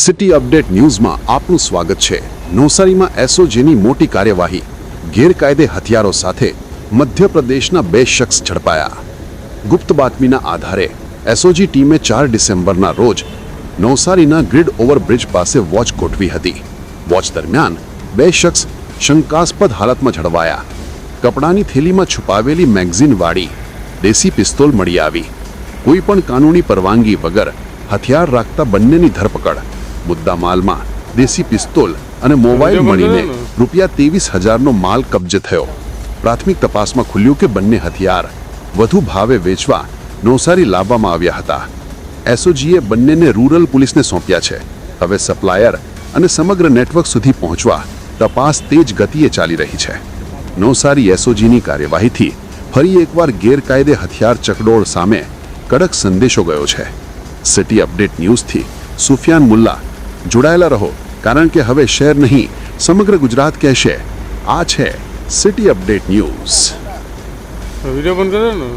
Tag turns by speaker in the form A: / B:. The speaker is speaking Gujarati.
A: સિટી અપડેટ ન્યૂઝમાં આપનું સ્વાગત છે। નવસારીમાં એસઓજીની મોટી કાર્યવાહી, ગેરકાયદે હથિયારો સાથે મધ્યપ્રદેશના 2 શખ્સ ઝડપાયા। ગુપ્ત બાતમીના આધારે એસઓજી ટીમે 4 ડિસેમ્બરના રોજ નવસારીના ગ્રીડ ઓવરબ્રિજ પાસે વોચ ગોઠવી હતી। વોચ દરમિયાન 2 શખ્સ શંકાસ્પદ હાલતમાં ઝડપાયા। કપડાની થેલીમાં છુપાવેલી મેગઝીનવાળી દેશી પિસ્તોલ મળી આવી। કોઈ પણ કાનૂની પરવાનગી વગર હથિયાર રાખતા બંનેની ધરપકડ। મુદ્દામાલમાં દેશી પિસ્તોલ અને મોબાઈલ મળીને ₹23,000નો માલ કબજે થયો। પ્રાથમિક તપાસમાં ખુલ્યું કે બંને હથિયાર વધુ ભાવે વેચવા નવસારી લાવવામાં આવ્યા હતા। એસઓજીએ બંનેને રૂરલ પોલીસને સોંપ્યા છે। હવે સપ્લાયર અને સમગ્ર નેટવર્ક સુધી પહોંચવા તપાસ તેજ ગતિએ ચાલી રહી છે। નવસારી એસઓજીની કાર્યવાહીથી ફરી એકવાર ગેરકાયદે હથિયાર ચકડોળ સામે કડક સંદેશો ગયો છે। સિટી અપડેટ ન્યૂઝથી સુફિયાન મુલ્લા જોડાયેલા રહો, કારણ કે હવે શહેર નહીં સમગ્ર ગુજરાત કહેશે આ છે સિટી અપડેટ ન્યૂઝ।
B: વિડીયો બંધ કર્યો ને।